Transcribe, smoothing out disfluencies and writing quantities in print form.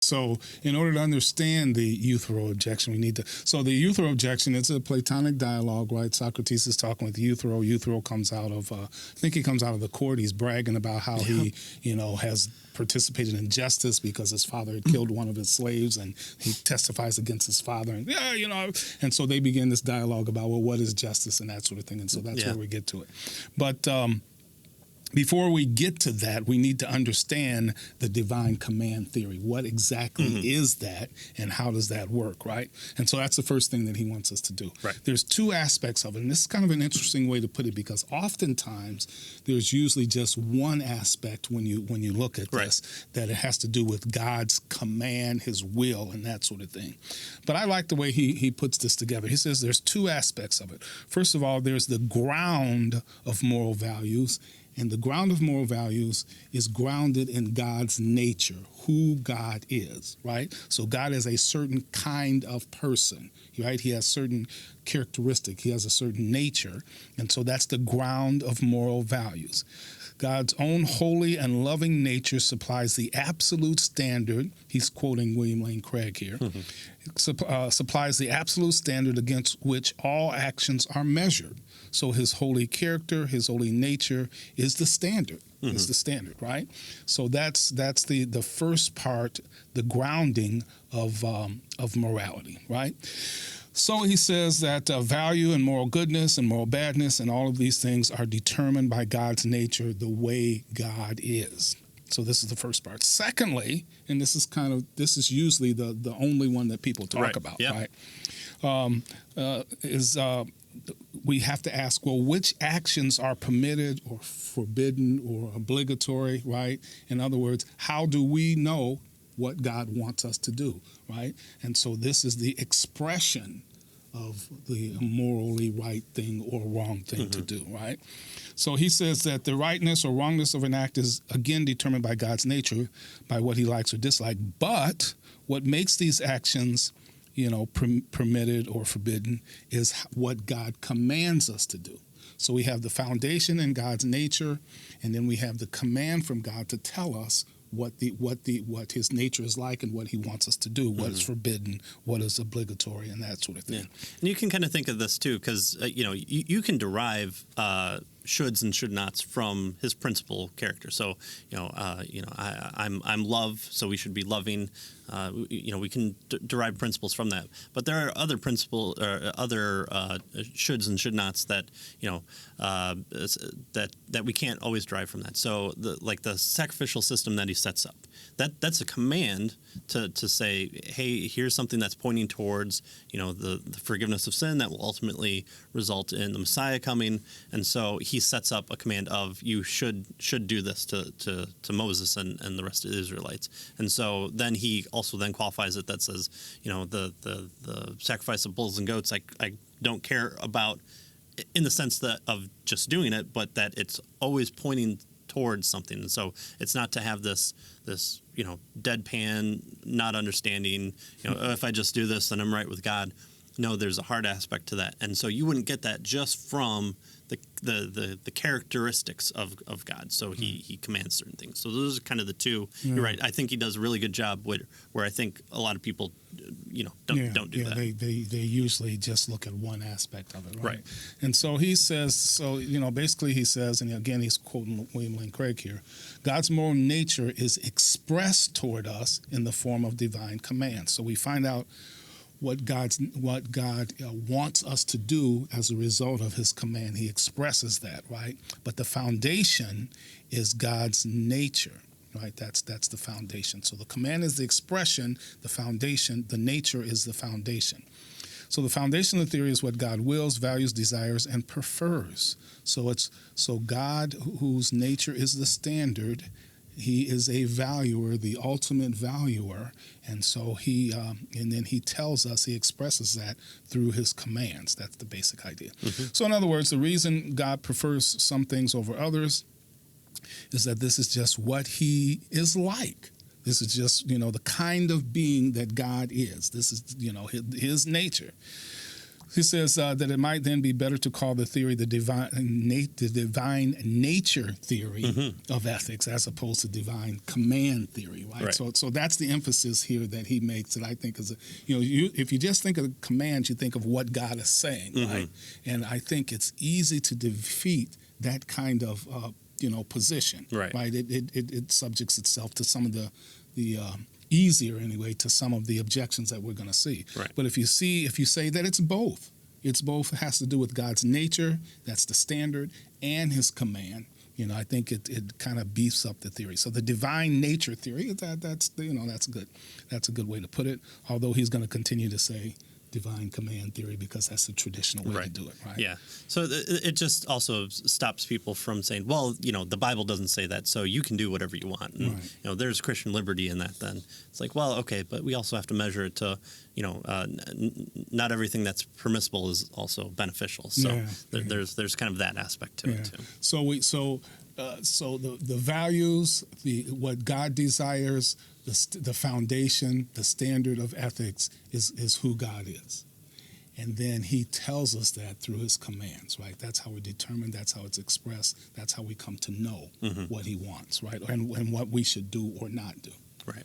So in order to understand the Euthyro objection, we need to. So the Euthyro objection, it's a Platonic dialogue, right? Socrates is talking with Euthyro. Euthyro comes out of, I think he comes out of the court. He's bragging about how he, has participated in justice because his father had killed one of his slaves, and he testifies against his father. And and so they begin this dialogue about, well, what is justice and that sort of thing. And so that's where we get to it. But before we get to that, we need to understand the divine command theory. What exactly is that, and how does that work, right? And so that's the first thing that he wants us to do. Right. There's two aspects of it, and this is kind of an interesting way to put it, because oftentimes there's usually just one aspect when you look at this, that it has to do with God's command, his will, and that sort of thing. But I like the way he puts this together. He says there's two aspects of it. First of all, there's the ground of moral values. And the ground of moral values is grounded in God's nature, who God is, right? So God is a certain kind of person, right? He has certain characteristics. He has a certain nature. And so that's the ground of moral values. God's own holy and loving nature supplies the absolute standard. He's quoting William Lane Craig here. Supplies the absolute standard against which all actions are measured. So his holy character, his holy nature is the standard. Is the standard, right? So that's the first part, the grounding of morality, right? So he says that value and moral goodness and moral badness and all of these things are determined by God's nature, the way God is. So this is the first part. Secondly, and this is usually the only one that people talk about, right? We have to ask, well, which actions are permitted or forbidden or obligatory, right? In other words, how do we know what God wants us to do, right? And so this is the expression of the morally right thing or wrong thing to do, right? So he says that the rightness or wrongness of an act is, again, determined by God's nature, by what he likes or dislikes. But what makes these actions permitted or forbidden is what God commands us to do. So we have the foundation in God's nature, and then we have the command from God to tell us what his nature is like and what he wants us to do, what is forbidden, what is obligatory, and that sort of thing. Yeah. And you can kind of think of this too, because you can derive shoulds and should nots from his principal character. So I'm love, so we should be loving. We can derive principles from that, but there are other principles or other shoulds and should nots that that we can't always derive from that. So the sacrificial system that he sets up, that's a command to say, hey, here's something that's pointing towards the forgiveness of sin that will ultimately result in the Messiah coming, and so he sets up a command of you should do this to Moses and the rest of the Israelites, and so then he also then qualifies it that says, the sacrifice of bulls and goats, I don't care about in the sense that of just doing it, but that it's always pointing towards something. And so it's not to have this deadpan, not understanding, if I just do this, then I'm right with God. No, there's a hard aspect to that. And so you wouldn't get that just from the characteristics of God. So he commands certain things. So those are kind of the two. Yeah. You're right. I think he does a really good job where I think a lot of people, don't do that. They usually just look at one aspect of it, right? And so he says, basically he says, and again he's quoting William Lane Craig here, God's moral nature is expressed toward us in the form of divine command. So we find out what God wants us to do as a result of his command. He expresses that, right? But the foundation is God's nature, right? That's the foundation. So the command is the expression, the foundation, the nature is the foundation. So the foundation of the theory is what God wills, values, desires, and prefers. So God, whose nature is the standard, he is a valuer, the ultimate valuer, and so and then he tells us, he expresses that through his commands. That's the basic idea. So in other words, the reason God prefers some things over others is that this is just what he is like. This is just, the kind of being that God is. This is, his nature. He says that it might then be better to call the theory the divine nature theory of ethics as opposed to divine command theory, right? So that's the emphasis here that he makes that I think is, if you just think of commands, you think of what God is saying, right? And I think it's easy to defeat that kind of position, right? It subjects itself to some of the easier anyway to some of the objections that we're going to see. Right. But if you say that it's both has to do with God's nature, that's the standard, and his command. I think it kind of beefs up the theory. So the divine nature theory, that's good. That's a good way to put it. Although he's going to continue to say divine command theory because that's the traditional way to do it, right? Yeah. So it just also stops people from saying, well, the Bible doesn't say that, so you can do whatever you want. And, there's Christian liberty in that then. It's like, well, okay, but we also have to measure it to, not everything that's permissible is also beneficial. So there's kind of that aspect to it too. So the values, what God desires, the foundation, the standard of ethics is who God is. And then he tells us that through his commands, right? That's how we determine, that's how it's expressed, that's how we come to know what he wants, right? And what we should do or not do. Right.